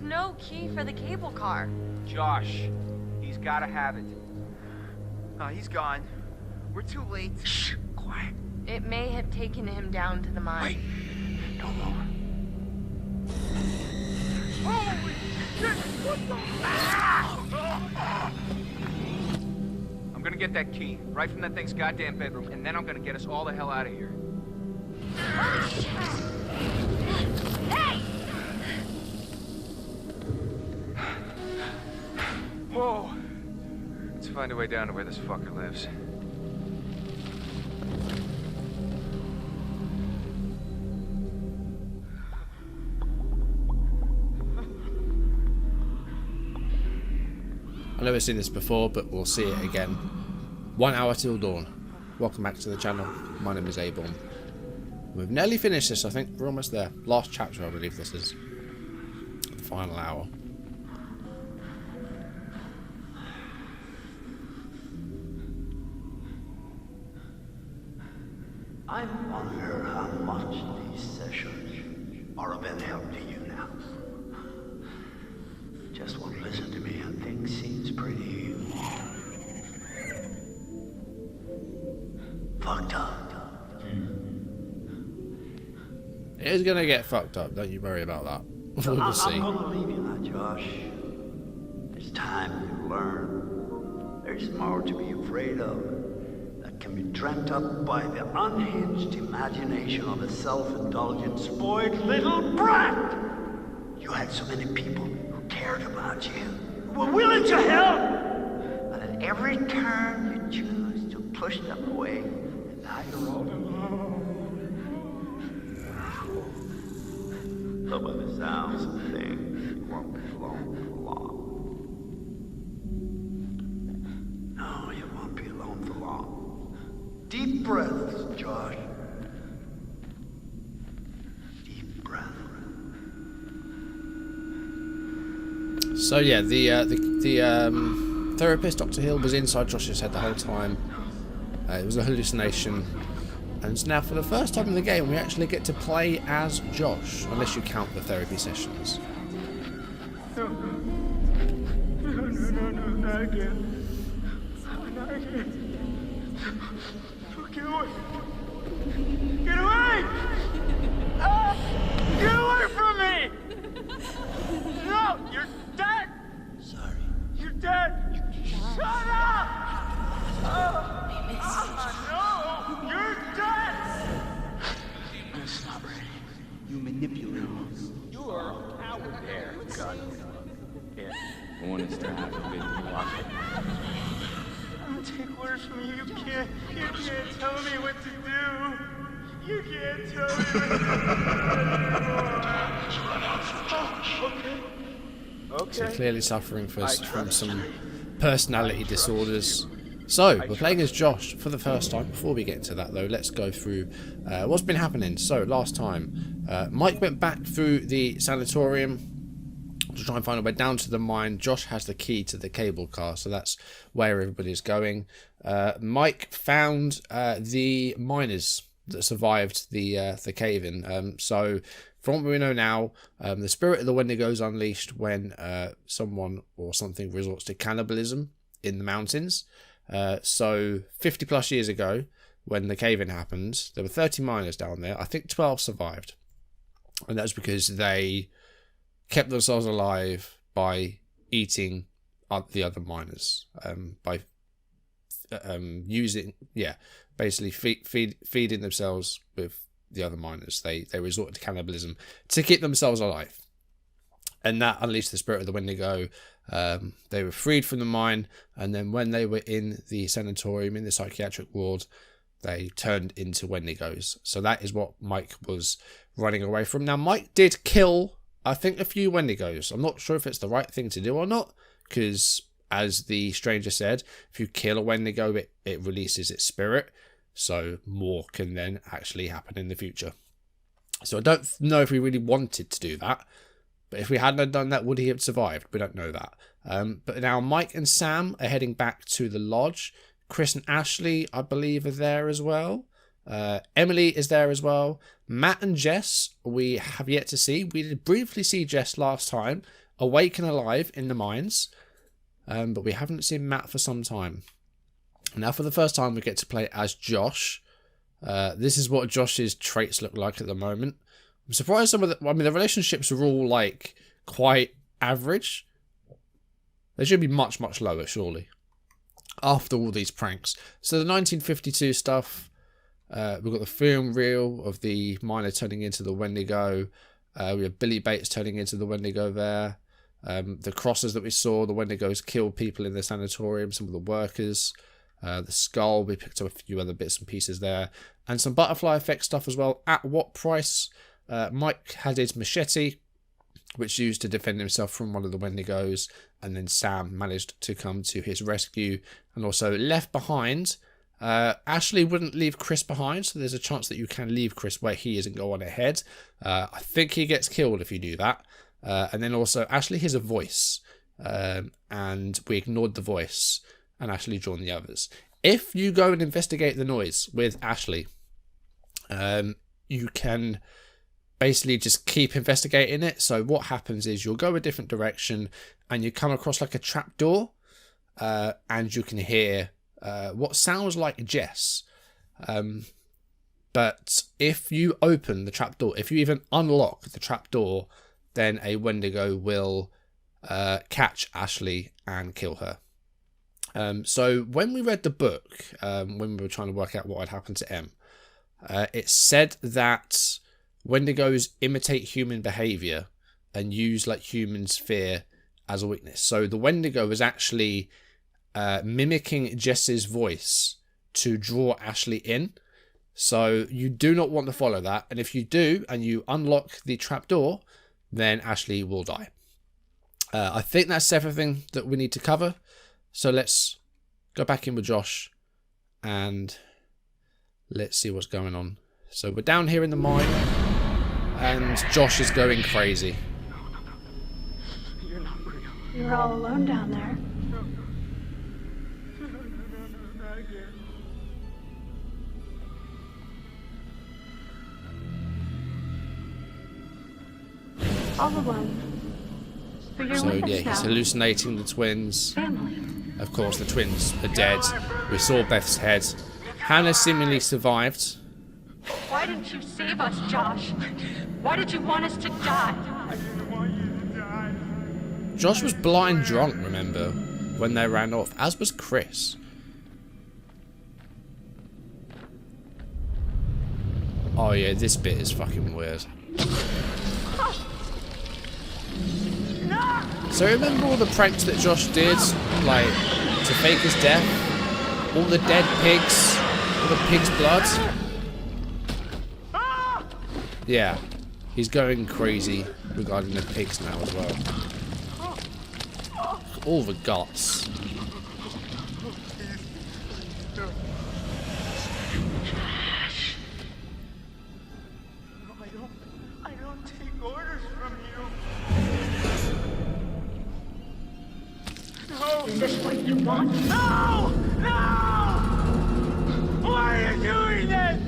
no key for the cable car. Josh, he's gotta have it. He's gone. We're too late. Shh, quiet. It may have taken him down to the mine. Wait, don't move. Holy shit! What the? I'm gonna get that key, right from that thing's goddamn bedroom, and then I'm gonna get us all the hell out of here. Holy shit! Hey! Whoa! Let's find a way down to where this fucker lives. I've never seen this before, but we'll see it again. 1 hour till dawn. Welcome back to the channel. My name is abomb. We've nearly finished this, I think. We're almost there. Last chapter, I believe this is. The final hour. I wonder how much these sessions are of any help to you now. Just won't listen to me and things seems pretty fucked up. It is going to get fucked up, don't you worry about that. We'll see. I'm gonna leave you now, Josh. There's time to learn. There's more to be afraid of that can be dreamt up by the unhinged imagination of a self-indulgent, spoiled little brat. You had so many people who cared about you, who were willing to help, but at every turn you choose to push them away, and now you're all alone. But by the sounds of things, you won't be alone for long. No, you won't be alone for long. Deep breaths, Josh. Deep breath. So yeah, the therapist, Dr. Hill, was inside Josh's head the whole time. It was a hallucination. And now for the first time in the game we actually get to play as Josh, unless you count the therapy sessions. No, not again. Not again. Get away. Get away! Get away from me! No, you're dead! Sorry. You're dead! Shut up! No! You're dead! It's not ready. You manipulate us. You are a coward there. God. Yeah, I want us to have a bit of luck. I'm gonna take orders from you. You can't tell me what to do. You can't tell me what to do anymore. Okay. So clearly suffering from some personality disorders. So, we're playing as Josh for the first time. Before we get into that though, let's go through what's been happening. So, last time, Mike went back through the sanatorium to try and find a way down to the mine. Josh has the key to the cable car, so that's where everybody's going. Mike found the miners that survived the cave-in. So, from what we know now, the spirit of the Wendigo is unleashed when someone or something resorts to cannibalism in the mountains. So 50 plus years ago, when the cave-in happened, there were 30 miners down there. I think 12 survived, and that's because they kept themselves alive by eating the other miners, by basically feeding themselves with the other miners. They resorted to cannibalism to keep themselves alive, and that unleashed the spirit of the Wendigo. They were freed from the mine, and then when they were in the sanatorium, in the psychiatric ward, they turned into Wendigos. So that is what Mike was running away from. Now, Mike did kill, I think, a few Wendigos. I'm not sure if it's the right thing to do or not, because, as the stranger said, if you kill a Wendigo, it releases its spirit, so more can then actually happen in the future. So I don't know if we really wanted to do that. But if we hadn't done that, would he have survived? We don't know that. But now Mike and Sam are heading back to the lodge. Chris and Ashley, I believe, are there as well. Emily is there as well. Matt and Jess, we have yet to see. We did briefly see Jess last time. awake and alive in the mines, but we haven't seen Matt for some time. Now, for the first time, we get to play as Josh. This is what Josh's traits look like at the moment. I'm surprised some of the... I mean, the relationships are all, like, quite average. They should be much, much lower, surely, after all these pranks. So the 1952 stuff, we've got the film reel of the miner turning into the Wendigo. We have Billy Bates turning into the Wendigo there. The crosses that we saw, the Wendigos killed people in the sanatorium, some of the workers. The skull, we picked up a few other bits and pieces there. And some butterfly effect stuff as well. At what price? Mike had his machete, which used to defend himself from one of the Wendigos. And then Sam managed to come to his rescue. And also left behind. Ashley wouldn't leave Chris behind, so there's a chance that you can leave Chris where he is and go on ahead. I think he gets killed if you do that. And then also, Ashley hears a voice. And we ignored the voice. And Ashley joined the others. If you go and investigate the noise with Ashley, you can basically just keep investigating it. So what happens is you'll go a different direction and you come across like a trapdoor, and you can hear what sounds like Jess. But if you open the trapdoor, if you even unlock the trapdoor, then a Wendigo will catch Ashley and kill her. So when we read the book, when we were trying to work out what had happened to Em, it said that Wendigos imitate human behavior and use like humans' fear as a weakness. So the Wendigo was actually mimicking Jess's voice to draw Ashley in. So you do not want to follow that. And if you do, and you unlock the trapdoor, then Ashley will die. I think that's everything that we need to cover. So let's go back in with Josh and let's see what's going on. So we're down here in the mine and Josh is going crazy. You're not real. You're all alone down there. Not again. All alone. But you're So with us yeah, now. he's hallucinating the twins. Family. Of course, the twins are dead. We saw Beth's head. Hannah seemingly survived. Why didn't you save us, Josh? Why did you want us to die? I didn't want you to die. Josh was blind drunk, remember, when they ran off, as was Chris. Oh yeah, this bit is fucking weird. So remember all the pranks that Josh did, like to fake his death? All the dead pigs, all the pig's blood? Yeah, he's going crazy regarding the pigs now as well. All the guts. I don't take orders from you. No! Is this what you want? No! No! Why are you doing this?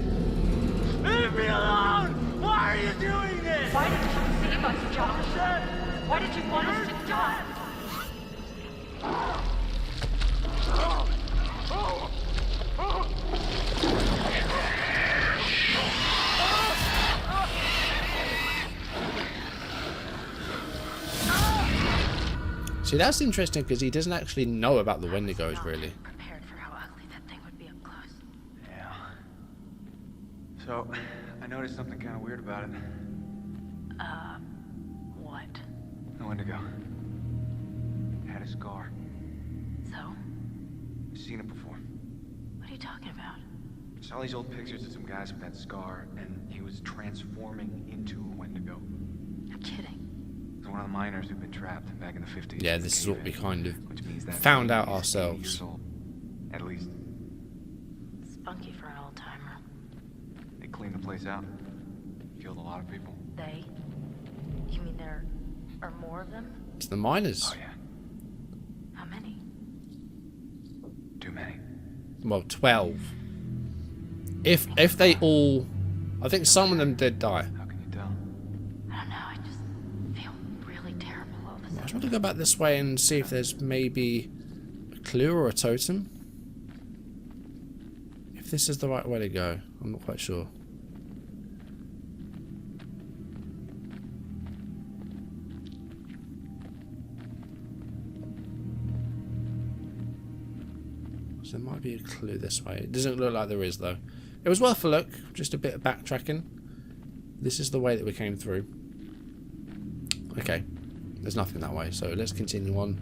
Leave me alone! Why are you doing this? Why did you save us, Josh? Why did you want us to die? See, that's interesting because he doesn't actually know about the Wendigos, really. Prepared for how ugly that thing would be up close. Yeah. So, I noticed something kind of weird about it. What? The Wendigo. It had a scar. So? I've seen it before. What are you talking about? I saw these old pictures of some guys with that scar, and he was transforming into a Wendigo. You're kidding. It was one of the miners who'd been trapped back in the 50s. Yeah, this is what we kind of Which means that found out he's 80 ourselves. years old, at least. Spunky for an old timer. They cleaned the place out. Killed a lot of people. They? You mean there are more of them? It's the miners. Oh yeah, How many? too many. Well, 12. If they all... I think some of them did die. How can you tell? I don't know, I just feel really terrible all of I just want to go back this way and see if there's maybe a clue or a totem. If this is the right way to go, I'm not quite sure. So there might be a clue this way. It doesn't look like there is though. It was worth a look, just a bit of backtracking. This is the way that we came through. Okay, there's nothing that way, so let's continue on.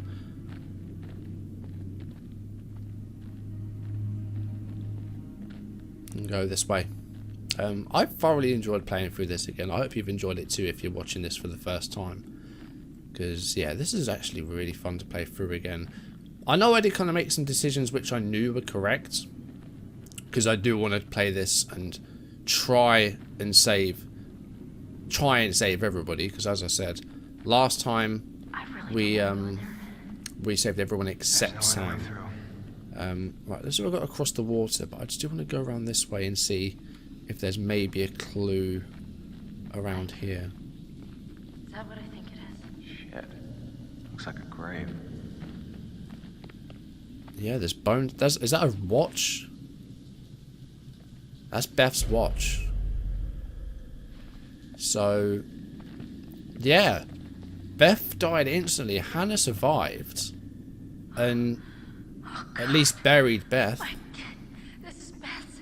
And go this way. I've thoroughly enjoyed playing through this again. I hope you've enjoyed it too if you're watching this for the first time. Because, yeah, this is actually really fun to play through again. I know I did kind of make some decisions which I knew were correct. Because I do want to play this and try and save everybody. Because as I said, last time we saved everyone except Sam. Right, let's have a go across the water, but I just do want to go around this way and see if there's maybe a clue around here. Is that what I think it is? Shit. Looks like a grave. Yeah, there's bones. Is that a watch? That's Beth's watch. So, yeah. Beth died instantly. Hannah survived. And at least buried Beth. This is Beth's.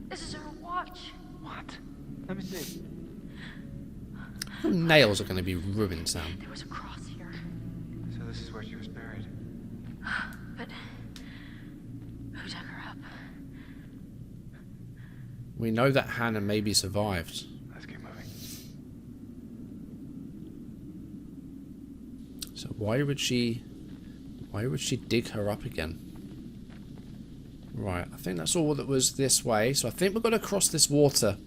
This is her watch. What? Let me see. Your nails are going to be ruined, Sam. There was a cross here. So this is where she was buried. But who dug her up? We know that Hannah maybe survived. Let's keep moving. So why would she dig her up again? Right, I think that's all that was this way. So I think we've got to cross this water,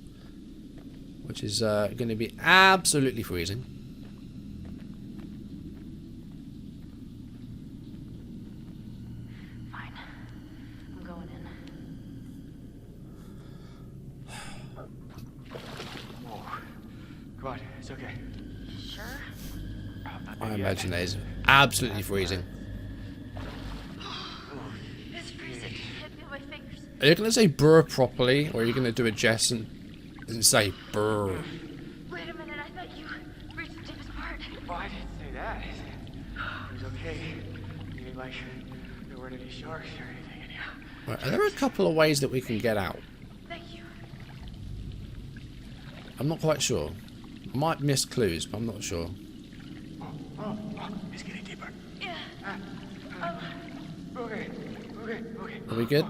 which is going to be absolutely freezing. Fine. I'm going in. Whoa. Come on, it's okay. Sure? I imagine that is absolutely freezing. It's freezing. Can't feel my fingers. Are you going to say brr properly, or are you going to do a Jess and say brr? Wait a minute, I thought you reached the deepest part. Well, I didn't say that. It was okay. Meaning, like, there weren't any sharks or anything anyhow. Right, are there a couple of ways that we can get out? Thank you. I'm not quite sure. I might miss clues, but I'm not sure. Oh, it's getting deeper. Yeah. Okay. Are we good?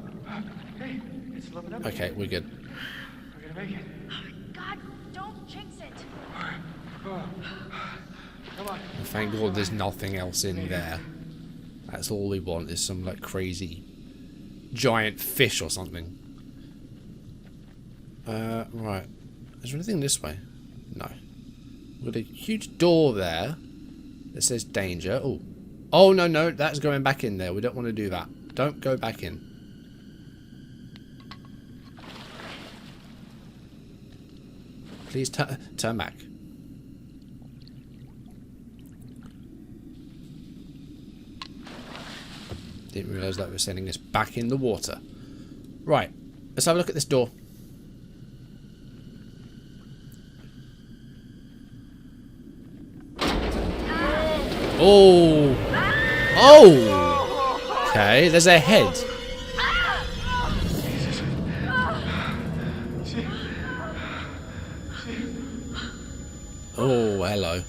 Hey, it's sloping up. Okay, we're good. We're gonna make it. God, don't jinx it. Come on. And thank God there's nothing else in there. That's all we want, is some like crazy giant fish or something. Right. Is there anything this way? No. We've got a huge door there that says danger. Oh. Oh, no, that's going back in there. We don't want to do that. Don't go back in. Please turn back. Didn't realise that was sending us back in the water. Right. Let's have a look at this door. Oh. Oh. Okay, there's a head. Oh, hello.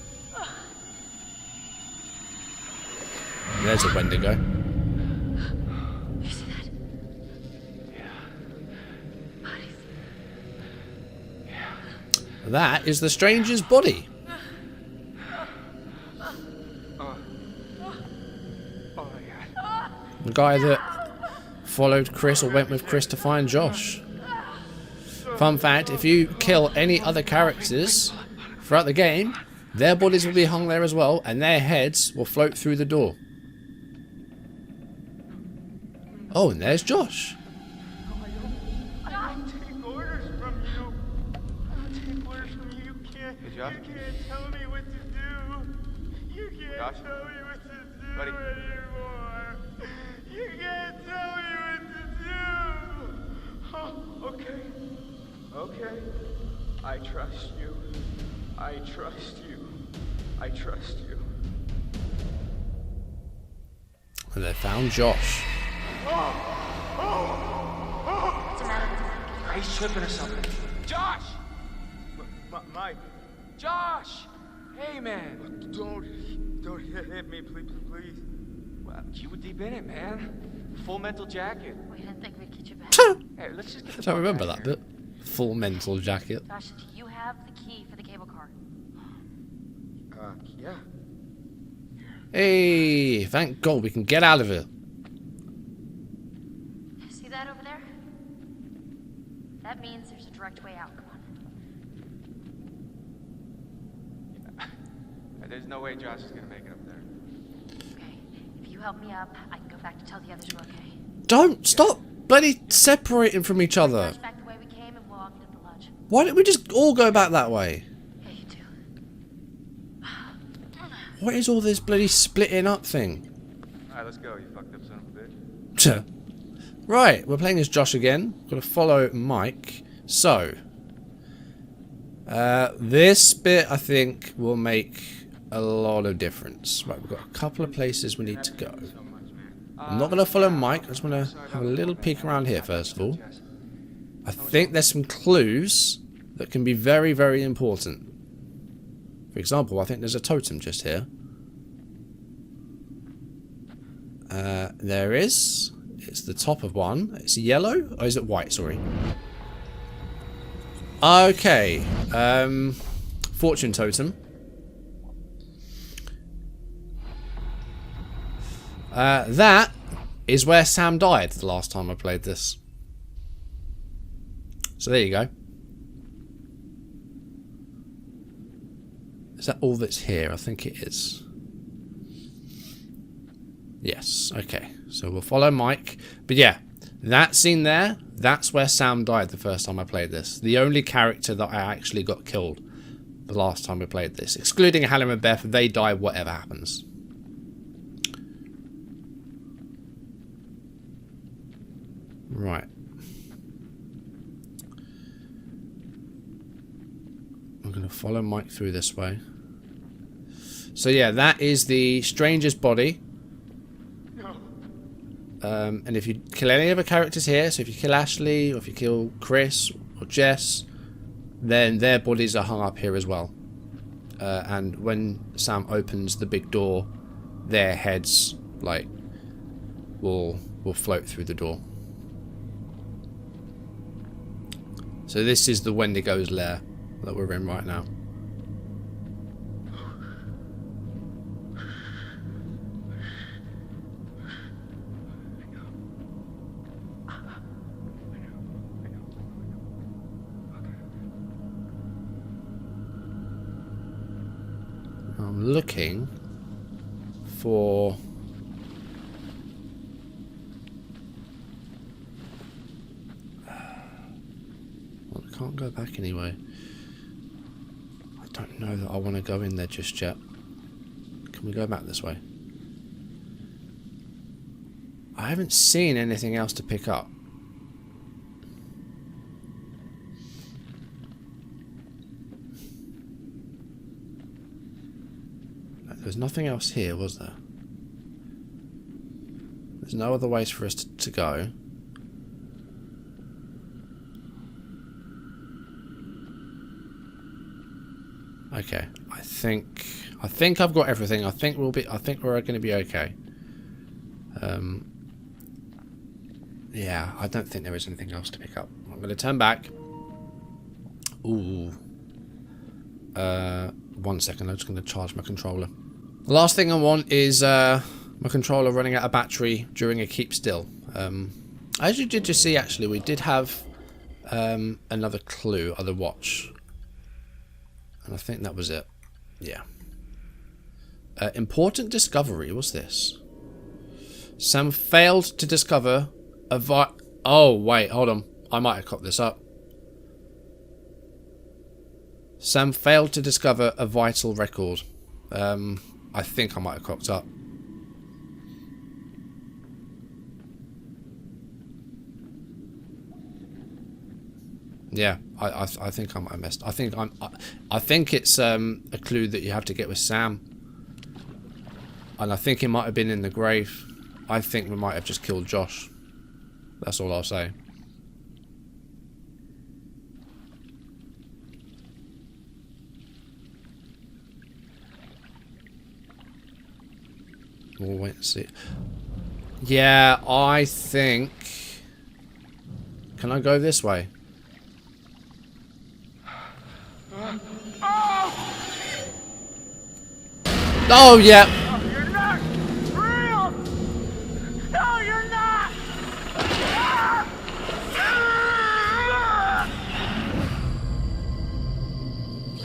There's a Wendigo. You see that? Bodies. That is the stranger's body. Oh my god. The guy that followed Chris or went with Chris to find Josh. Fun fact, if you kill any other characters throughout the game, their bodies will be hung there as well, and their heads will float through the door. Oh, and there's Josh. I'm taking orders from you. I'm taking orders from you. You can't tell me what to do. You can't. Josh? Tell me what to do Buddy. anymore. You can't tell me what to do. Oh, okay. I trust you. I trust you. I trust you. And they found Josh. What's the matter with you? He's tripping or something. Josh! Mike, Josh! Hey, man. don't hit me, please. Well, you were deep in it, man. Full mental jacket. We didn't think we'd get you back. Hey, let's just get I the don't fuck remember out that of here. bit. Full mental jacket. Josh, do you have the key for the cable car? Yeah. Hey, thank God we can get out of here. See that over there? That means there's a direct way out. Come on. There's no way Josh is gonna make it up there. Okay. If you help me up, I can go back to tell the others we're okay. Don't stop bloody separating from each other. March back the way we came and we'll all get at the lodge. Why don't we just all go back that way? Yeah, you do. What is all this bloody splitting up thing? Alright, let's go, you fucked up son of a bitch. Right, we're playing as Josh again. Got to follow Mike. So, this bit I think will make a lot of difference. Right, we've got a couple of places we need to go. So much, man. I'm not going to follow Mike. I just want to have a little peek around here first of all. I think there's some clues that can be very, very important. For example, I think there's a totem just here. There is. It's the top of one. It's yellow. Oh, is it white? Sorry. Okay. Fortune totem. That is where Sam died the last time I played this. So there you go. Is that all that's here? I think it is. Yes, okay. So we'll follow Mike. But yeah, that scene there, that's where Sam died the first time I played this. The only character that I actually got killed the last time I played this. Excluding Helen and Beth, they die whatever happens. Right. I'm going to follow Mike through this way. So yeah, that is the stranger's body. And if you kill any other characters here, so if you kill Ashley, or if you kill Chris, or Jess, then their bodies are hung up here as well. And when Sam opens the big door, their heads, like, will float through the door. So this is the Wendigo's lair that we're in right now. I'm looking for... Well, I can't go back anyway. I don't know that I want to go in there just yet. Can we go back this way? I haven't seen anything else to pick up. There's nothing else here, was there? There's no other ways for us to go. Okay, I think I've got everything. I think we're going to be okay. Yeah, I don't think there is anything else to pick up. I'm going to turn back. Ooh. 1 second, I'm just going to charge my controller. The last thing I want is my controller running out of battery during a keep still. As you did just see, actually, we did have another clue, other watch. And I think that was it. Yeah. Important discovery, what's this? Sam failed to discover a oh, wait, hold on. I might have cocked this up. Sam failed to discover a vital record. I think I might have cocked up. Yeah, I think I might have missed. I think it's a clue that you have to get with Sam. And I think it might have been in the grave. I think we might have just killed Josh. That's all I'll say. We'll wait and see. Yeah, I think... Can I go this way? Oh, yeah. Oh, you're not real! No, you're not!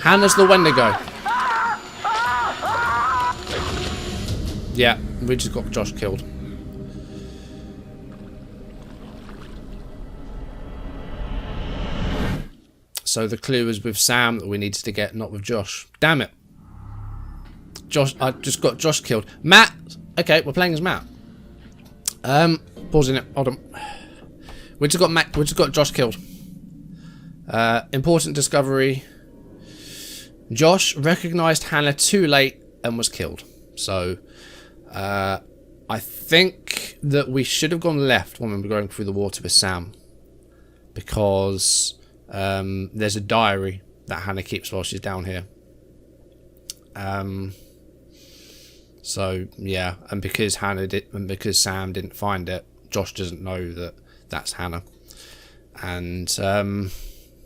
Hannah's the Wendigo. Yeah, we just got Josh killed. So the clue was with Sam that we needed to get, not with Josh. Damn it. Josh, I just got Josh killed. Matt! Okay, we're playing as Matt. Pausing it. Hold on. We just got Josh killed. Important discovery. Josh recognised Hannah too late and was killed. So, I think that we should have gone left when we were going through the water with Sam. Because there's a diary that Hannah keeps while she's down here. So yeah, and because Sam didn't find it, Josh doesn't know that that's Hannah, and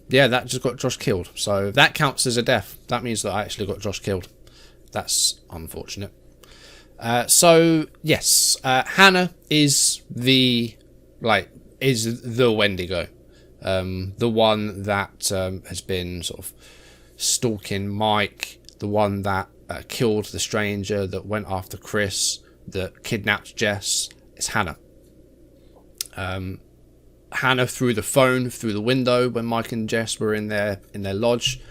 yeah, that just got Josh killed. So that counts as a death. That means that I actually got Josh killed. That's unfortunate. So yes, Hannah is the Wendigo, the one that has been sort of stalking Mike, the one that killed the stranger, that went after Chris, that kidnapped Jess. It's Hannah. Hannah threw the phone through the window when Mike and Jess were in their lodge.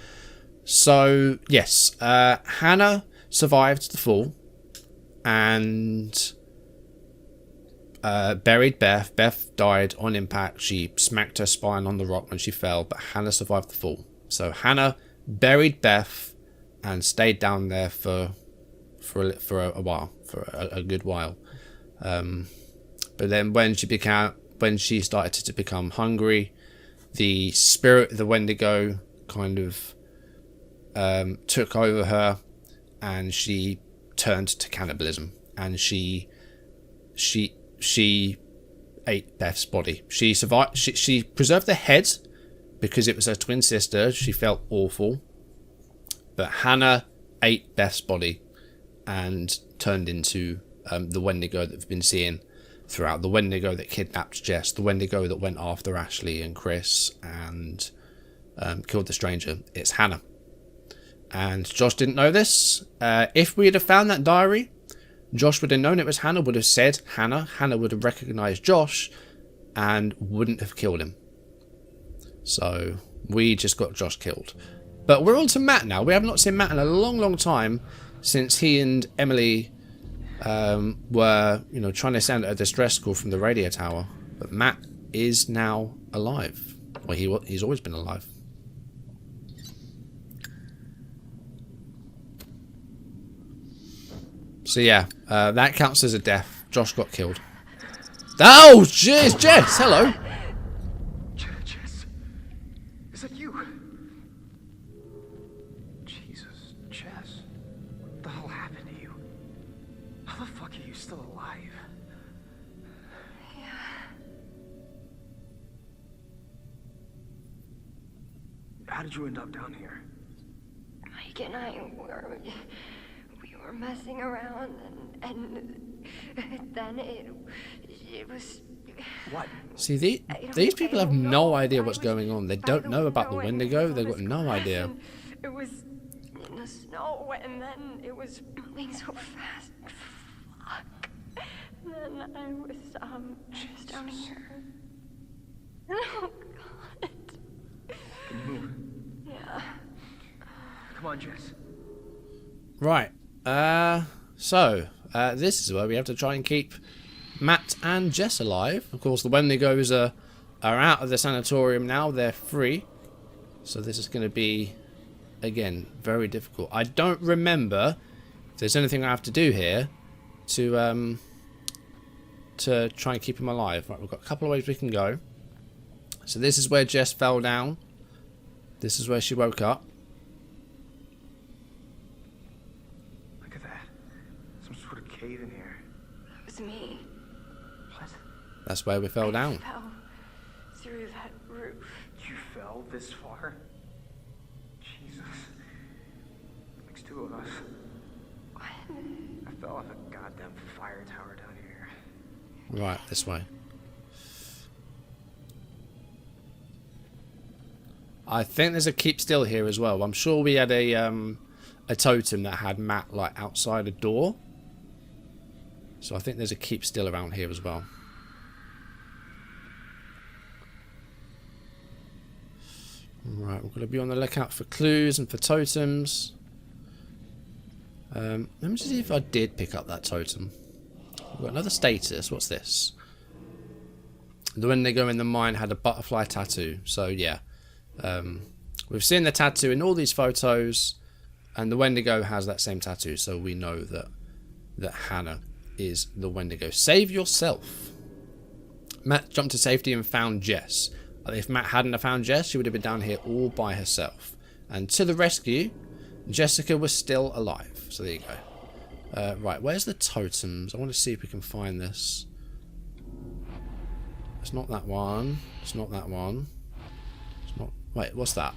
So yes, Hannah survived the fall and buried Beth. Beth died on impact. She smacked her spine on the rock when she fell, but Hannah survived the fall. So Hannah buried Beth and stayed down there for a while, for a good while. But then when she started to become hungry, the spirit of the Wendigo kind of took over her, and she turned to cannibalism, and she ate Beth's body. She survived. She preserved the head because it was her twin sister. She felt awful. But Hannah ate Beth's body and turned into the Wendigo that we've been seeing throughout. The Wendigo that kidnapped Jess. The Wendigo that went after Ashley and Chris and killed the stranger. It's Hannah. And Josh didn't know this. If we had found that diary, Josh would have known it was Hannah, would have said Hannah. Hannah would have recognised Josh and wouldn't have killed him. So we just got Josh killed. But we're on to Matt now. We have not seen Matt in a long, long time since he and Emily were, trying to send a distress call from the radio tower. But Matt is now alive. Well, he's always been alive. So yeah, that counts as a death. Josh got killed. Oh, jeez, Jess, hello. Jess, is that you? Jesus, Jess, what the hell happened to you? How the fuck are you still alive? Yeah. How did you end up down here? Mike and I were messing around, and then it was... What? See, these people have no idea what's going on. They don't know about the Wendigo. They've got no idea. It was in the snow, and then it was moving so fast. Fuck. And then I was just down here. Oh, God. Can you move? Yeah. Come on, Jess. Right. So, this is where we have to try and keep Matt and Jess alive. Of course, the Wendigos are out of the sanatorium now. They're free. So this is going to be, again, very difficult. I don't remember if there's anything I have to do here to try and keep him alive. Right, we've got a couple of ways we can go. So this is where Jess fell down. This is where she woke up. Look at that. Some sort of cave in here. It was me. What? That's where we fell down. I fell through that roof. You fell this far? Jesus. Makes two of us. What? I fell off a goddamn fire tower down here. Right, this way. I think there's a keep still here as well. I'm sure we had a totem that had Matt like outside a door. So I think there's a keep still around here as well. Right, we're going to be on the lookout for clues and for totems. Let me see if I did pick up that totem. We've got another status. What's this? The Wendigo in the mine had a butterfly tattoo. So yeah, we've seen the tattoo in all these photos, and the Wendigo has that same tattoo. So we know that Hannah is the Wendigo. Save yourself. Matt jumped to safety and found Jess. If Matt hadn't have found Jess, she would have been down here all by herself. And to the rescue, Jessica was still alive. So there you go. Right, where's the totems? I want to see if we can find this. It's not that one. It's not that one. It's not... Wait, what's that?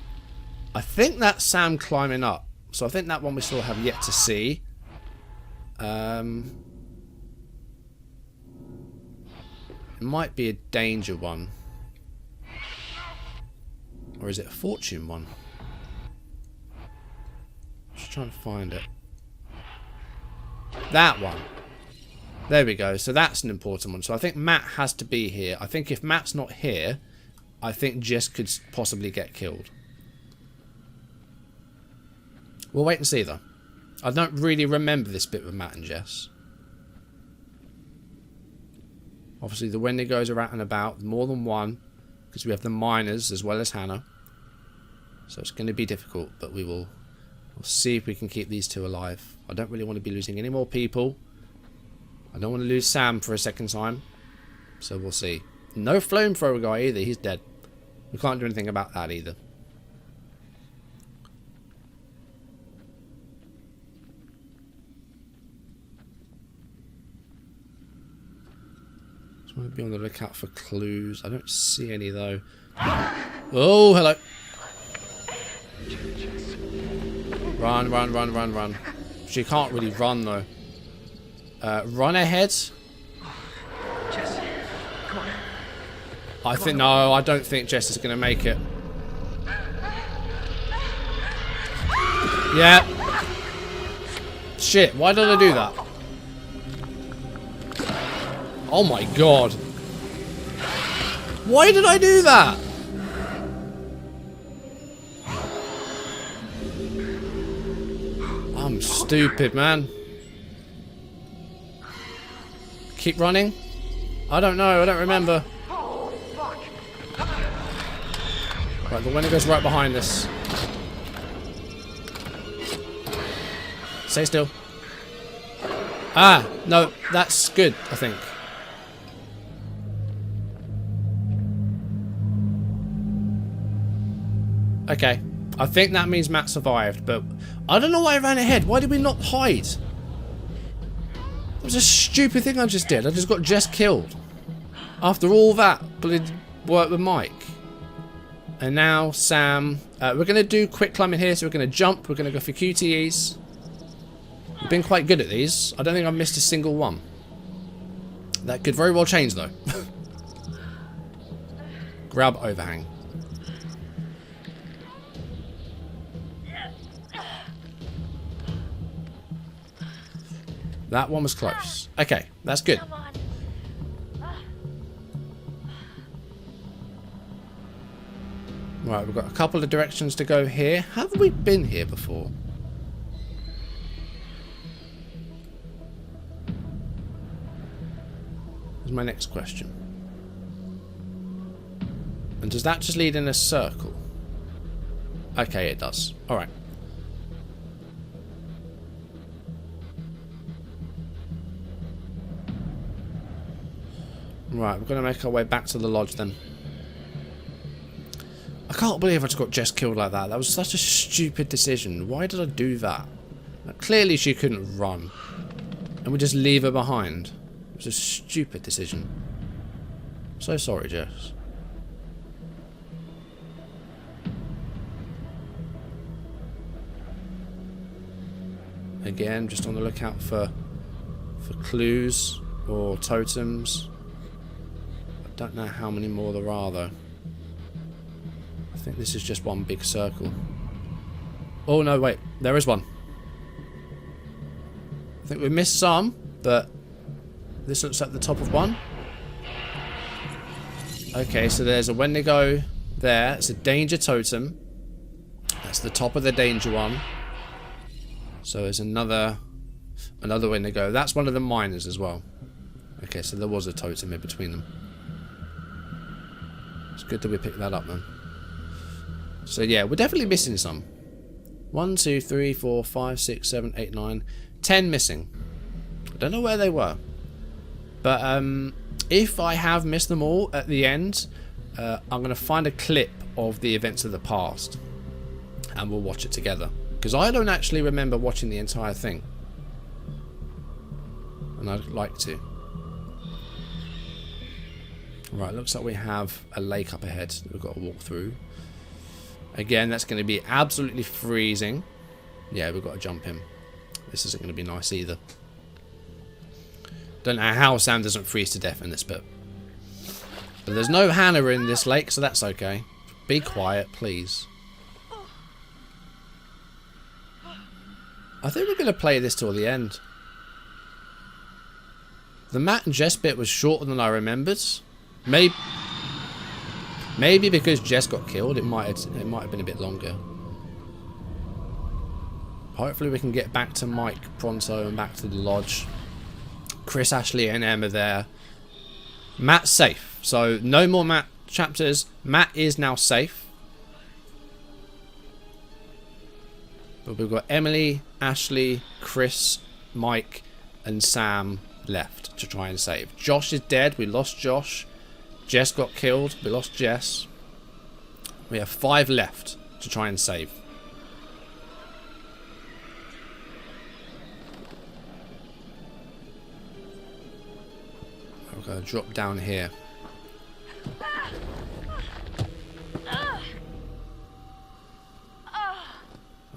I think that's Sam climbing up. So I think that one we still have yet to see. It might be a danger one. Or is it a fortune one? Just trying to find it. That one. There we go. So that's an important one. So I think Matt has to be here. I think if Matt's not here, I think Jess could possibly get killed. We'll wait and see though. I don't really remember this bit with Matt and Jess. Obviously the Wendigos are out and about. More than one. Because we have the miners as well as Hannah. So it's going to be difficult, but we'll see if we can keep these two alive. I don't really want to be losing any more people. I don't want to lose Sam for a second time. So we'll see. No flamethrower guy either. He's dead. We can't do anything about that either. Just want to be on the lookout for clues. I don't see any though. Oh, hello. Run, run, run, run, run. She can't really run though. Run ahead. Jess, come on. I think no. I don't think Jess is going to make it. Yeah. Shit. Why did I do that? Oh my god. Why did I do that? I'm stupid, man. Keep running? I don't know. I don't remember. Right, the Wendigo's right behind us. Stay still. Ah, no, that's good, I think. Okay. I think that means Matt survived, but I don't know why I ran ahead. Why did we not hide? That was a stupid thing I just did. I just got Jess killed. After all that bloody work with Mike. And now Sam. We're going to do quick climbing here, so we're going to jump. We're going to go for QTEs. We've been quite good at these. I don't think I've missed a single one. That could very well change, though. Grab overhang. That one was close. Okay, that's good. Come on. Right, we've got a couple of directions to go here. Have we been here before? my next question. And does that just lead in a circle? Okay, it does. Alright. Right, we're going to make our way back to the lodge then. I can't believe I just got Jess killed like that. That was such a stupid decision. Why did I do that? Clearly she couldn't run. And we just leave her behind. It was a stupid decision. So sorry, Jess. Again, just on the lookout for clues or totems. I don't know how many more there are though. I think this is just one big circle. Oh no, wait, there is one. I think we missed some, but this looks like the top of one. Okay, so there's a Wendigo there. It's a danger totem. That's the top of the danger one. So there's another Wendigo. That's one of the miners as well. Okay, so there was a totem in between them. It's good that we picked that up, man. So yeah, we're definitely missing some. 1, 2, 3, 4, 5, 6, 7, 8, 9, 10 missing. I don't know where they were. But if I have missed them all at the end, I'm going to find a clip of the events of the past. And we'll watch it together. Because I don't actually remember watching the entire thing. And I'd like to. Right, looks like we have a lake up ahead that we've got to walk through. Again, that's going to be absolutely freezing. Yeah, we've got to jump in. This isn't going to be nice either. Don't know how Sam doesn't freeze to death in this bit. But there's no Hannah in this lake, so that's okay. Be quiet, please. I think we're going to play this till the end. The Matt and Jess bit was shorter than I remembered. Maybe because Jess got killed, it might have been a bit longer. Hopefully we can get back to Mike pronto and back to the lodge. Chris, Ashley and Emma there. Matt's safe. So no more Matt chapters. Matt is now safe. But we've got Emily, Ashley, Chris, Mike and Sam left to try and save. Josh is dead. We lost Josh. Jess got killed. We lost Jess. We have 5 left to try and save. I'm going to drop down here.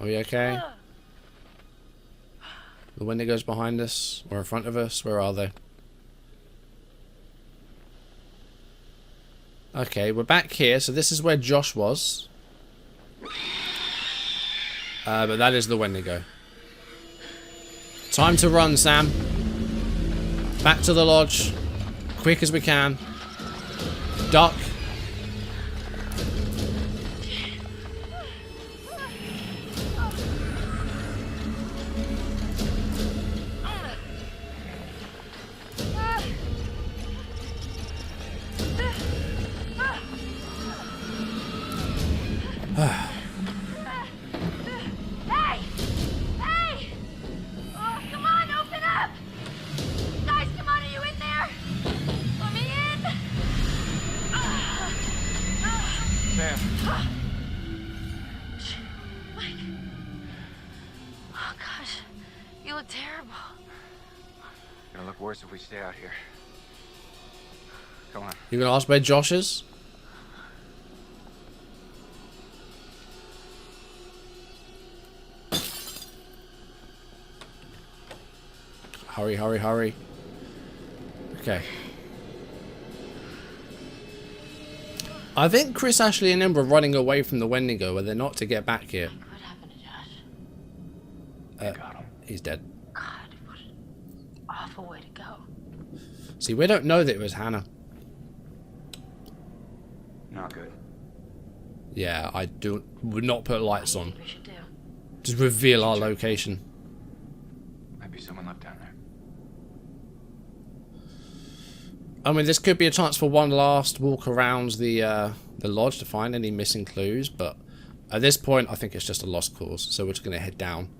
Are we okay? The Wendigos behind us or in front of us? Where are they? Okay, we're back here. So this is where Josh was. But that is the Wendigo. Time to run, Sam. Back to the lodge. Quick as we can. Duck. Worse if we stay out here. Come on. You gonna ask where Josh is? Hurry, hurry, hurry. Okay. I think Chris, Ashley and Emma are running away from the Wendigo where they're not to get back here. What happened to Josh? Got him. He's dead. God, what an awful way to go. See, we don't know that it was Hannah. Not good. Yeah, I would not put lights on. We should do. Just reveal our location. Might be someone left down there. I mean, this could be a chance for one last walk around the lodge to find any missing clues, but at this point, I think it's just a lost cause. So we're just going to head down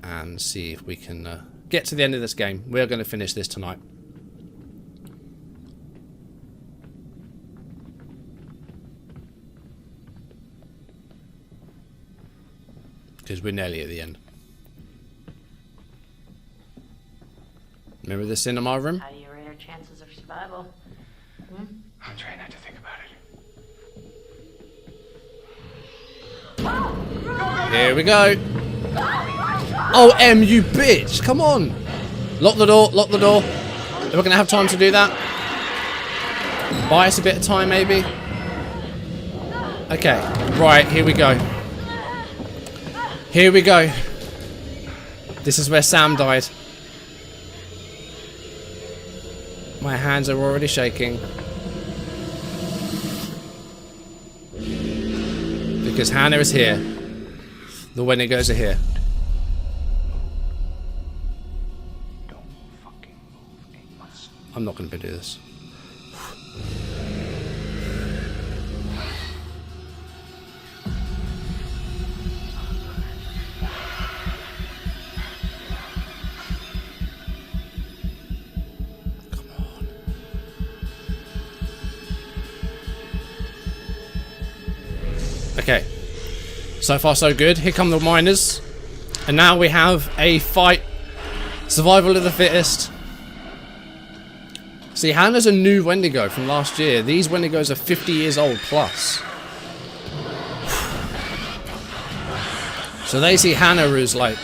and see if we can get to the end of this game. We're going to finish this tonight. Because we're nearly at the end. Remember the cinema room? How do you rate our chances of survival? I'm trying not to think about it. Here we go. Oh, M, you bitch. Come on. Lock the door. Lock the door. Are we going to have time to do that? Buy us a bit of time, maybe? Okay. Right, here we go. Here we go. This is where Sam died. My hands are already shaking. Because Hannah is here. The Wendigos are here. Don't fucking move a muscle. I'm not going to do this. Okay, so far so good. Here come the miners, and now we have a fight. Survival of the fittest. See, Hannah's a new Wendigo from last year. These Wendigos are 50 years old plus. So they see Hannah as like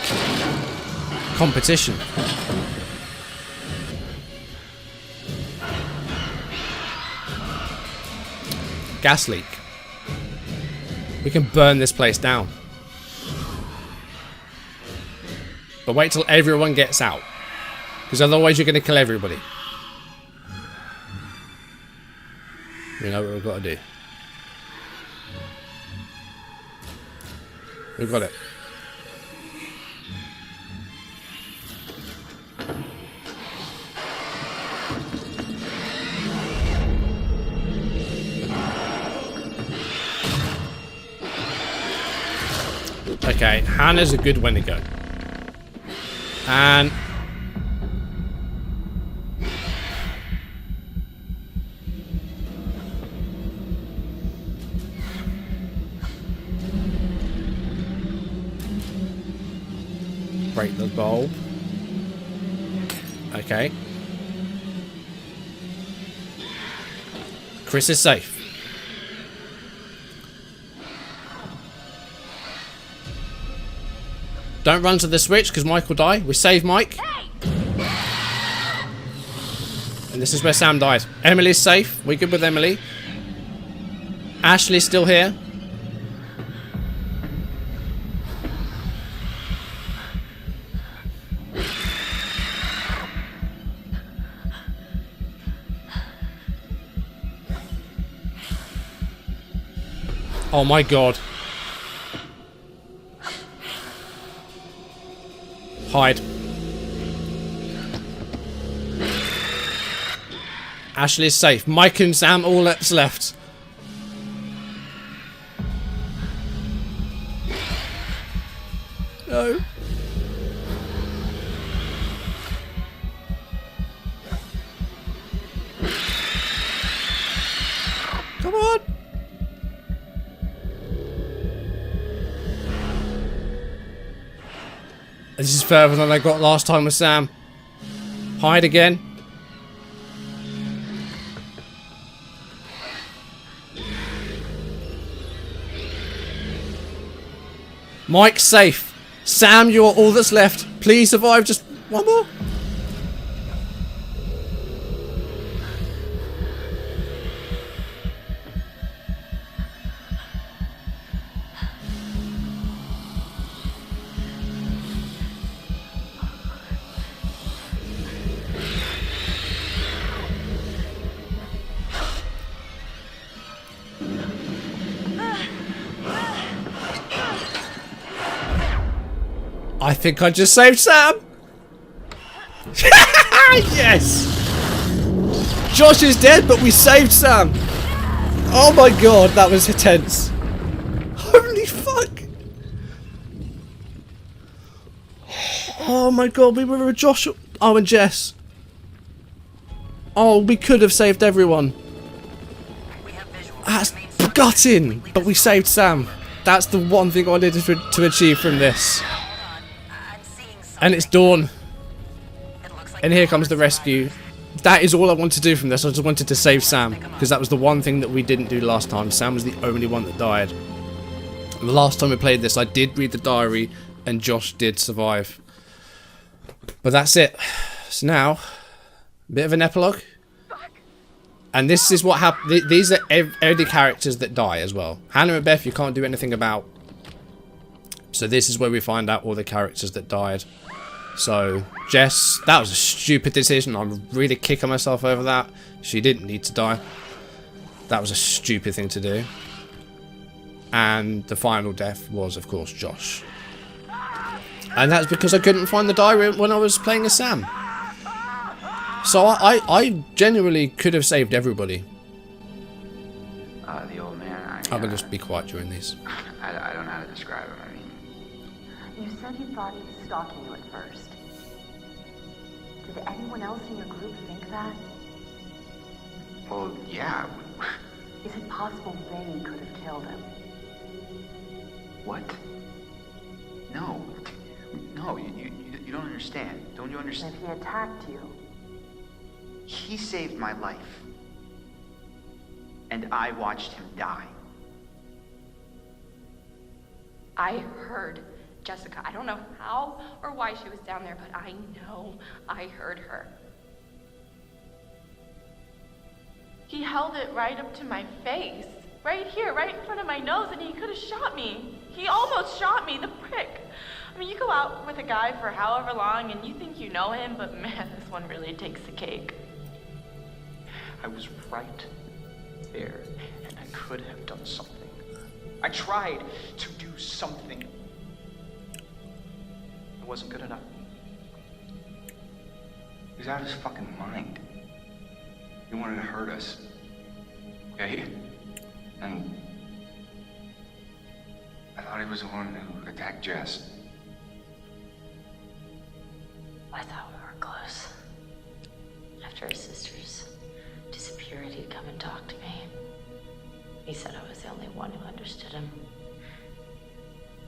competition. Gas leak. We can burn this place down. But wait till everyone gets out. Because otherwise you're going to kill everybody. We know what we've got to do. We've got it. Okay, Hannah's a good Wendigo. And break the bulb. Okay. Chris is safe. Don't run to the switch because Mike will die. We save Mike. And this is where Sam died. Emily's safe. We're good with Emily. Ashley's still here. Oh my god. Hide. Ashley is safe. Mike and Sam, all that's left. No. Come on. This is further than I got last time with Sam. Hide again. Mike's safe. Sam, you're all that's left. Please survive just one more. I think I just saved Sam. Yes. Josh is dead, but we saved Sam. Oh my god, that was intense. Holy fuck. Oh my god, we were with Josh. Oh, and Jess. Oh, we could have saved everyone. That's gutting, but we saved Sam. That's the one thing I wanted to achieve from this. And it's dawn. And here comes the rescue. That is all I wanted to do from this. I just wanted to save Sam, because that was the one thing that we didn't do last time. Sam was the only one that died. And the last time we played this, I did read the diary, and Josh did survive. But that's it. So now, a bit of an epilogue. And this is what happened. These are every characters that die as well. Hannah and Beth, you can't do anything about. So this is where we find out all the characters that died. So, Jess, that was a stupid decision. I'm really kicking myself over that. She didn't need to die. That was a stupid thing to do. And the final death was, of course, Josh. And that's because I couldn't find the diary when I was playing as Sam. So I genuinely could have saved everybody. The old man, I'm going to just be quiet during these. I don't know how to describe him. I mean... You said you thought he was stalking you at first. Did anyone else in your group think that? Well, yeah. Is it possible they could have killed him? What? No. No, you don't understand. Don't you understand? If he attacked you. He saved my life. And I watched him die. I heard Jessica. I don't know how or why she was down there, but I know I heard her. He held it right up to my face. Right here, right in front of my nose, and he could have shot me. He almost shot me, the prick. I mean, you go out with a guy for however long, and you think you know him, but man, this one really takes the cake. I was right there, and I could have done something. I tried to do something. It wasn't good enough. He was out of his fucking mind. He wanted to hurt us. Okay? And I thought he was the one who attacked Jess. I thought we were close. After his sister's disappeared, he'd come and talk to me. He said I was the only one who understood him.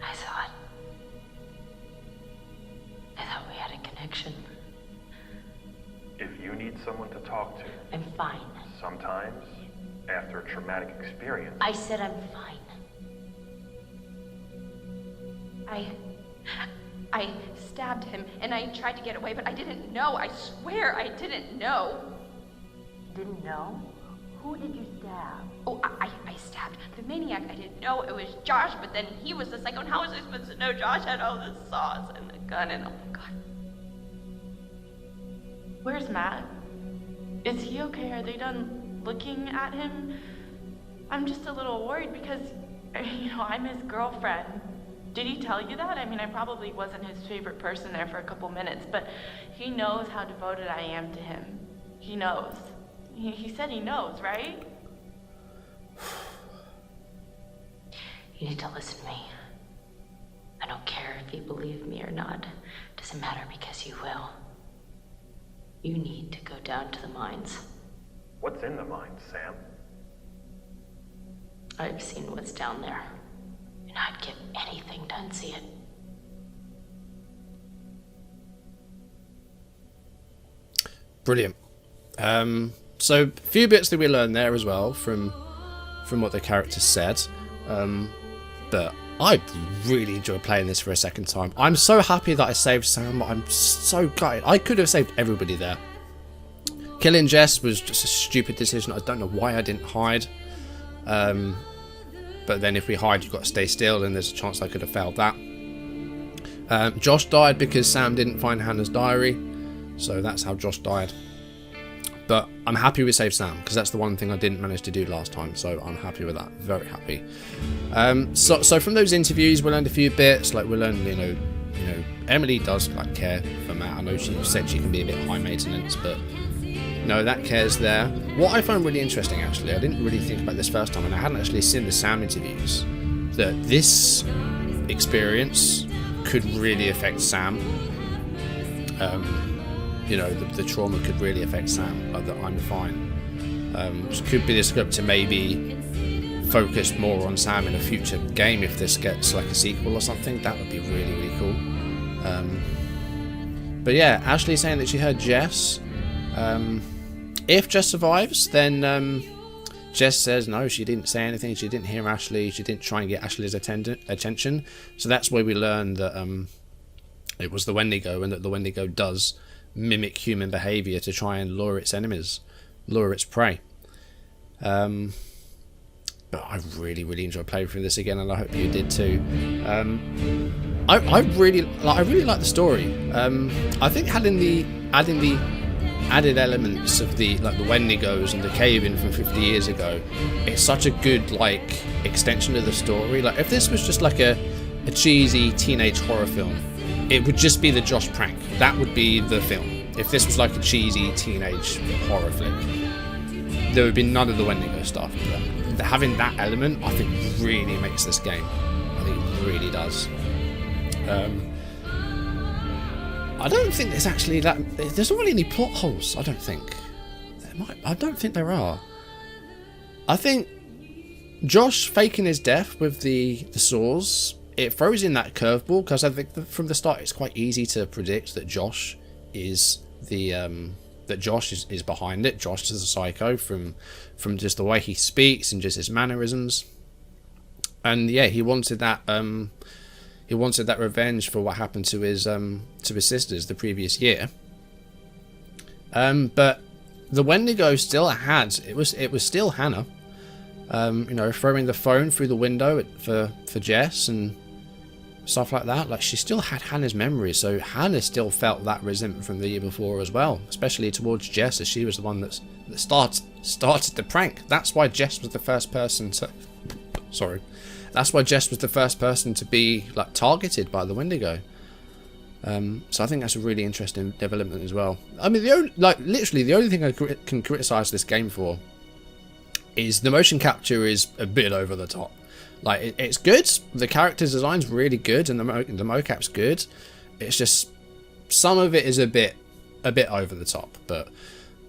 I thought we had a connection. If you need someone to talk to, I'm fine. sometimes, after a traumatic experience, I said I'm fine. I stabbed him, and I tried to get away, but I didn't know. I swear I didn't know. Didn't know? Who did you stab? Oh, I stabbed the maniac. I didn't know it was Josh, but then he was the psycho, and how was I supposed to know Josh had all the sauce and the gun and oh my god. Where's Matt? Is he okay? Are they done looking at him? I'm just a little worried because, you know, I'm his girlfriend. Did he tell you that? I mean, I probably wasn't his favorite person there for a couple minutes, but he knows how devoted I am to him. He knows. He said he knows, right? You need to listen to me. I don't care if you believe me or not. Doesn't matter because you will. You need to go down to the mines. what's in the mines, Sam? I've seen what's down there, and I'd give anything to unsee it. Brilliant. So a few bits that we learned there as well from what the characters said. But I really enjoyed playing this for a second time. I'm so happy that I saved Sam. I'm so gutted. I could have saved everybody there. Killing Jess was just a stupid decision. I don't know why I didn't hide. But then if we hide, you've got to stay still, and there's a chance I could have failed that. Josh died because Sam didn't find Hannah's diary. So that's how Josh died. But I'm happy we saved Sam, because that's the one thing I didn't manage to do last time. So I'm happy with that. Very happy. So from those interviews, we learned a few bits. Like we learned, you know, Emily does like care for Matt. I know she said she can be a bit high maintenance, but No, that care's there. What I found really interesting, actually, I didn't really think about this first time, and I hadn't actually seen the Sam interviews, that this experience could really affect Sam. You know, the trauma could really affect Sam, like that I'm fine. Which could be the scope to maybe focus more on Sam in a future game if this gets like a sequel or something. That would be really, really cool. But yeah, Ashley saying that she heard Jess. If Jess survives, then Jess says no, she didn't say anything, she didn't hear Ashley, she didn't try and get Ashley's attention. So that's where we learn that it was the Wendigo, and that the Wendigo does mimic human behaviour to try and lure its enemies, lure its prey. But I really, really enjoyed playing through this again, and I hope you did too. I really like the story. I think adding the added elements of the Wendigos and the cave-in from 50 years ago, it's such a good like extension of the story. Like if this was just like a cheesy teenage horror film, it would just be the Josh prank. That would be the film. If this was like a cheesy teenage horror flick, there would be none of the Wendigo stuff. But having that element, I think, really makes this game. I think it really does. I don't think there's actually that. There's not really any plot holes. I don't think. I don't think there are. I think Josh faking his death with the saws, it throws in that curveball, because I think from the start it's quite easy to predict that Josh is is behind it. Josh is a psycho from just the way he speaks and just his mannerisms. And yeah, he wanted that revenge for what happened to his sisters the previous year. But the Wendigo still had it was still Hannah. You know, throwing the phone through the window for Jess and stuff like that. Like, she still had Hannah's memories, so Hannah still felt that resentment from the year before as well, especially towards Jess, as she was the one that started the prank. That's why Jess was the first person to that's why Jess was the first person to be like targeted by the Wendigo. So I think that's a really interesting development as well. I mean, literally the only thing I can criticize this game for is the motion capture is a bit over the top. Like, it's good, the character's design's really good, and the mocap's good. It's just some of it is a bit over the top, but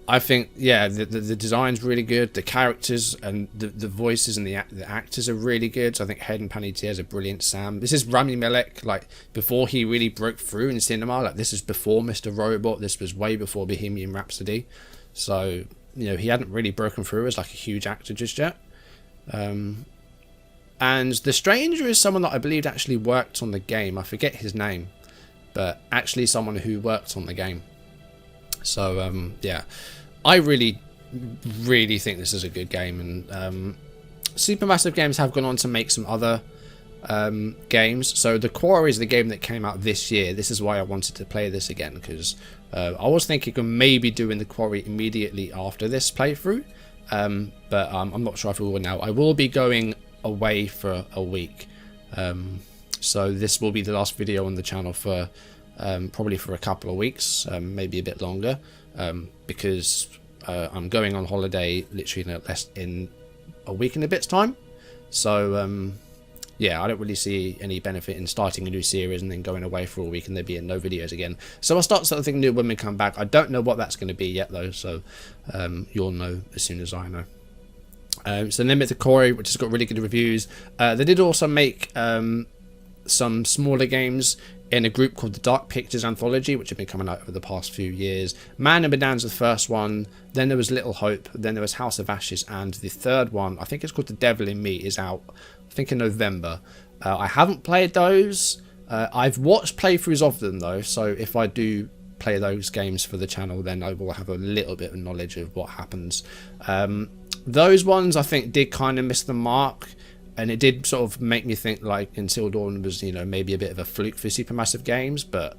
I think, yeah, the design's really good. The characters and the voices and the actors are really good. So I think Hayden Panettiere's a brilliant Sam. This is Rami Malek, like, before he really broke through in cinema. Like, this is before Mr. Robot. This was way before Bohemian Rhapsody. So, you know, he hadn't really broken through as like a huge actor just yet. And the Stranger is someone that I believed actually worked on the game. I forget his name, but actually someone who worked on the game. So yeah, I really think this is a good game. And Supermassive Games have gone on to make some other games. So The Quarry is the game that came out this year. This is why I wanted to play this again, because I was thinking of maybe doing The Quarry immediately after this playthrough, but I'm not sure if we will now. I will be going away for a week, so this will be the last video on the channel for probably for a couple of weeks, maybe a bit longer, because I'm going on holiday literally in a week and a bit's time. So yeah, I don't really see any benefit in starting a new series and then going away for a week and there being no videos again. So I'll start something new when we come back. I don't know what that's going to be yet though, so you'll know as soon as I know. So then the Quarry, which has got really good reviews. They did also make some smaller games in a group called the Dark Pictures Anthology, which have been coming out over the past few years. Man and Bonanza was the first one, then there was Little Hope, then there was House of Ashes, and the third one, I think it's called The Devil in Me, is out, I think, in November. I haven't played those. I've watched playthroughs of them though, so if I do play those games for the channel, then I will have a little bit of knowledge of what happens. Those ones I think did kind of miss the mark, and it did sort of make me think like Until Dawn was, you know, maybe a bit of a fluke for Supermassive Games, but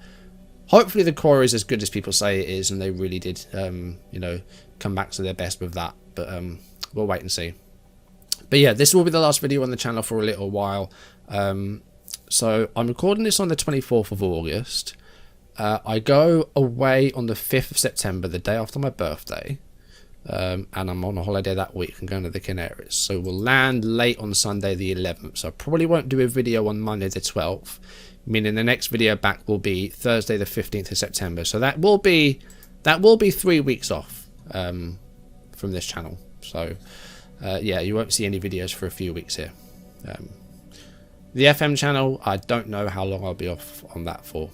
hopefully The Quarry is as good as people say it is, and they really did you know, come back to their best with that, but we'll wait and see. But yeah, this will be the last video on the channel for a little while. So I'm recording this on the 24th of August. I go away on the 5th of September, the day after my birthday. and I'm on a holiday that week. I'm going to the Canaries, so we'll land late on Sunday the 11th. So I probably won't do a video on Monday the 12th, meaning the next video back will be Thursday the 15th of September. So that will be 3 weeks off from this channel. So yeah, you won't see any videos for a few weeks here. The FM channel, I don't know how long I'll be off on that for.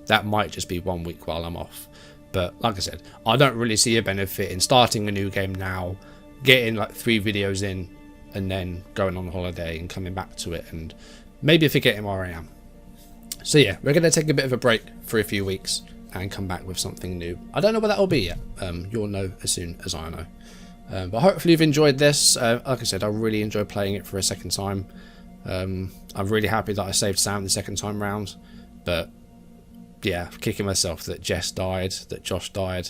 That might just be 1 week while I'm off. But like I said, I don't really see a benefit in starting a new game now, getting like 3 videos in, and then going on holiday and coming back to it and maybe forgetting where I am. So yeah, we're going to take a bit of a break for a few weeks and come back with something new. I don't know what that will be yet. You'll know as soon as I know. But hopefully you've enjoyed this. Like I said, I really enjoyed playing it for a second time. I'm really happy that I saved Sam the second time round. But yeah, kicking myself that Jess died, that Josh died.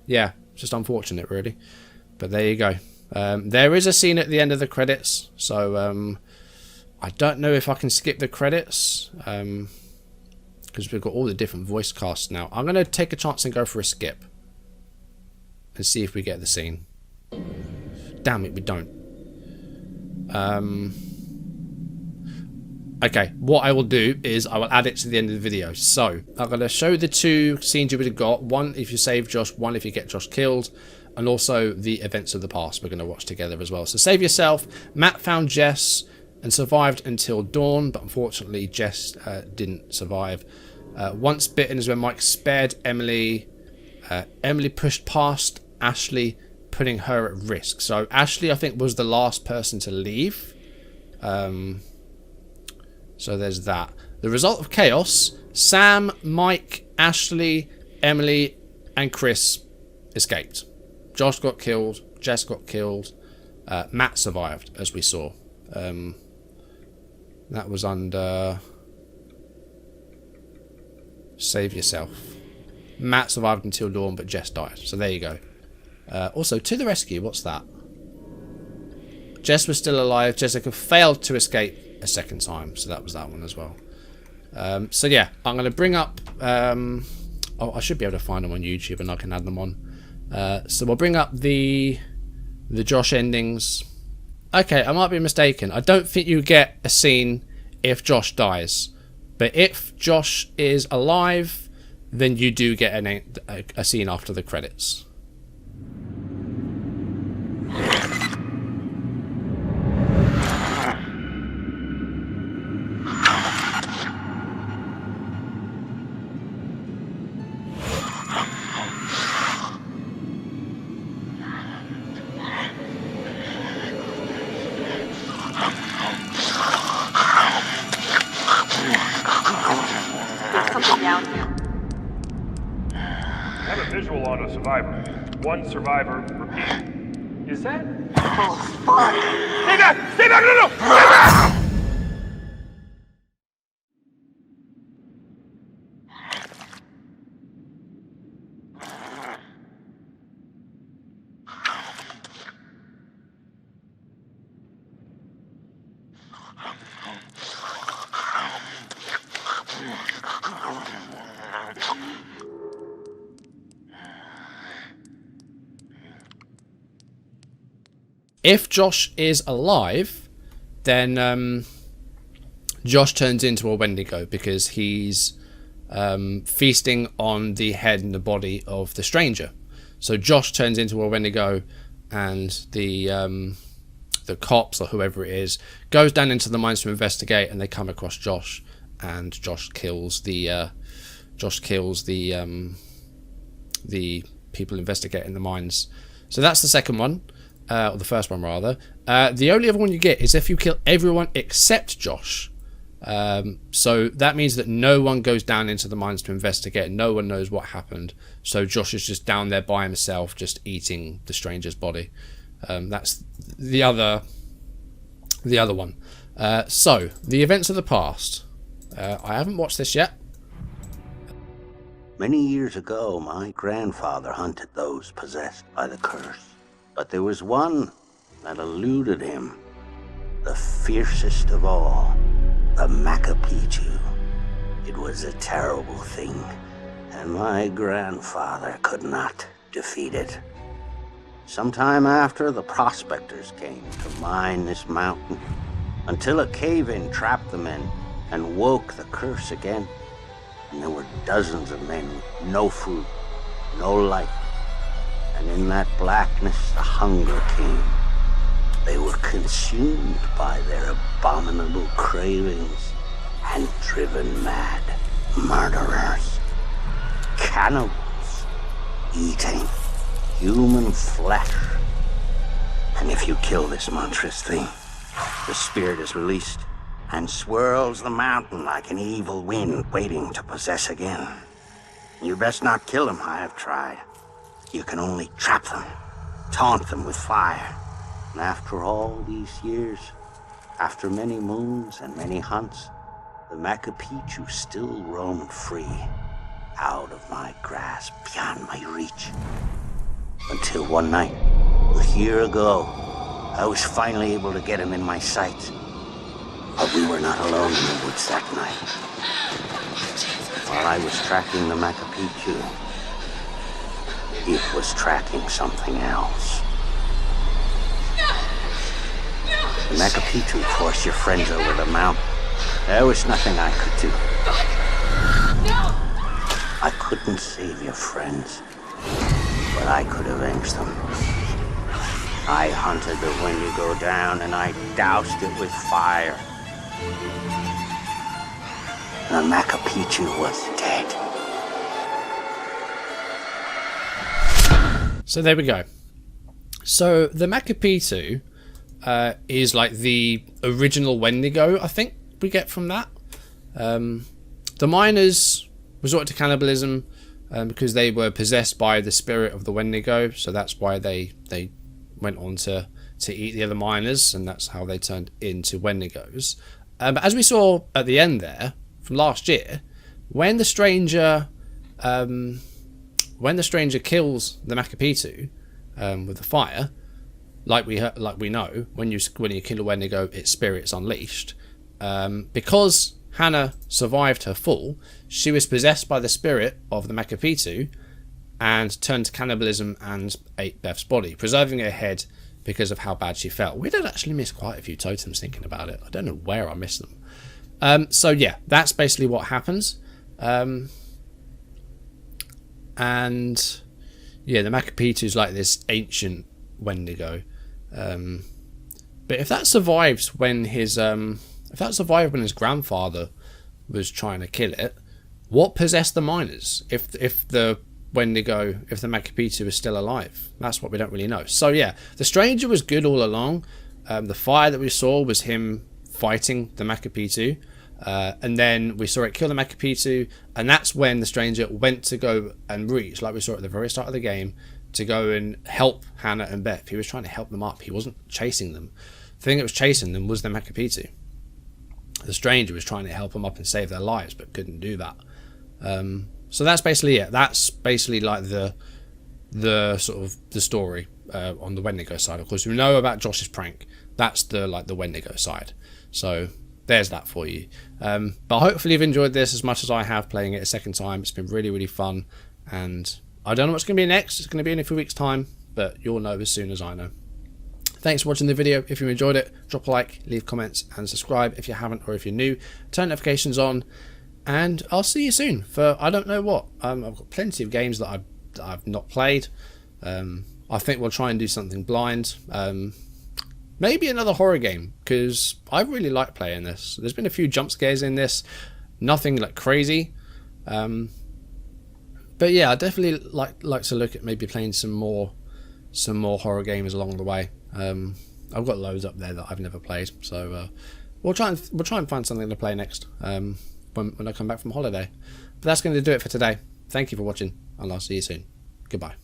Yeah, just unfortunate really. But there you go. There is a scene at the end of the credits, so I don't know if I can skip the credits, because we've got all the different voice casts now. I'm going to take a chance and go for a skip and see if we get the scene. Damn it, we don't. Okay, what I will do is I will add it to the end of the video. So I'm going to show the 2 scenes you would have got. One if you save Josh, one if you get Josh killed, and also the events of the past we're going to watch together as well. So save yourself. Matt found Jess and survived until dawn, but unfortunately Jess didn't survive. Once bitten is when Mike spared Emily. Emily pushed past Ashley, putting her at risk. So Ashley, I think, was the last person to leave. So there's that. The result of chaos: Sam, Mike, Ashley, Emily, and Chris escaped. Josh got killed. Jess got killed. Matt survived, as we saw. That was under Save Yourself. Matt survived until dawn, but Jess died. So there you go. Also, To the Rescue. What's that? Jess was still alive. Jessica failed to escape a second time, so that was that one as well. So yeah, I'm going to bring up oh, I should be able to find them on YouTube and I can add them on. So we'll bring up the Josh endings. Okay, I might be mistaken. I don't think you get a scene if Josh dies, but if Josh is alive, then you do get a scene after the credits. One survivor, repeat. Is that? Oh, fuck! Stay back! Stay back! No! Stay back! If Josh is alive, then Josh turns into a Wendigo because he's feasting on the head and the body of the stranger. So Josh turns into a Wendigo, and the cops or whoever it is goes down into the mines to investigate, and they come across Josh, and Josh kills the people investigating the mines. So that's the second one. Or the first one rather. The only other one you get is if you kill everyone except Josh. So that means that no one goes down into the mines to investigate. No one knows what happened. So Josh is just down there by himself, just eating the stranger's body. That's the other one. So the events of the past. I haven't watched this yet. Many years ago, my grandfather hunted those possessed by the curse. But there was one that eluded him, the fiercest of all, the Macapichu. It was a terrible thing, and my grandfather could not defeat it. Sometime after, the prospectors came to mine this mountain, until a cave-in trapped them in and woke the curse again. And there were dozens of men with no food, no light. And in that blackness, the hunger came. They were consumed by their abominable cravings and driven mad. Murderers, cannibals, eating human flesh. And if you kill this monstrous thing, the spirit is released and swirls the mountain like an evil wind waiting to possess again. You best not kill them, I have tried. You can only trap them, taunt them with fire. And after all these years, after many moons and many hunts, the Macapichu still roamed free, out of my grasp, beyond my reach. Until one night, a year ago, I was finally able to get him in my sights. But we were not alone in the woods that night. While I was tracking the Macapichu, it was tracking something else. The Macapichu forced your friends over the mountain. There was nothing I could do. I couldn't save your friends, but I could avenge them. I hunted the Wendigo down and I doused it with fire. The Macapichu was dead. So there we go. So the Macapichu is like the original Wendigo, I think we get from that. The miners resorted to cannibalism because they were possessed by the spirit of the Wendigo, so that's why they went on to eat the other miners, and that's how they turned into Wendigos. But as we saw at the end there from last year, when the stranger kills the Macapichu with the fire, like we know, when you kill a Wendigo, its spirit's unleashed. Because Hannah survived her fall, she was possessed by the spirit of the Macapichu and turned to cannibalism and ate Beth's body, preserving her head because of how bad she felt. We did actually miss quite a few totems thinking about it. I don't know where I missed them. So yeah, that's basically what happens. And yeah, the Macapichu is like this ancient Wendigo. But if that survived when his grandfather was trying to kill it, what possessed the miners? If the Macapichu is still alive, that's what we don't really know. So yeah, the stranger was good all along. The fire that we saw was him fighting the Macapichu, and then we saw it kill the Macapichu, and that's when the stranger went to go and reach, like we saw at the very start of the game, to go and help Hannah and Beth. He was trying to help them up. He wasn't chasing them. The thing that was chasing them was the Macapichu. The stranger was trying to help them up and save their lives, but couldn't do that. So that's basically it. That's basically like the sort of the story on the Wendigo side. Of course, we know about Josh's prank. That's the Wendigo side. So there's that for you. But hopefully you've enjoyed this as much as I have playing it a second time. It's been really, really fun, and I don't know what's going to be next. It's going to be in a few weeks' time, but you'll know as soon as I know. Thanks for watching the video. If you enjoyed it, drop a like, leave comments, and subscribe if you haven't, or if you're new. Turn notifications on, and I'll see you soon for I don't know what. I've got plenty of games that I've not played. I think we'll try and do something blind. Maybe another horror game, because I really like playing this. There's been a few jump scares in this, nothing like crazy. But yeah, I definitely like to look at maybe playing some more horror games along the way. I've got loads up there that I've never played, so we'll try and find something to play next when I come back from holiday. But that's going to do it for today. Thank you for watching, and I'll see you soon. Goodbye.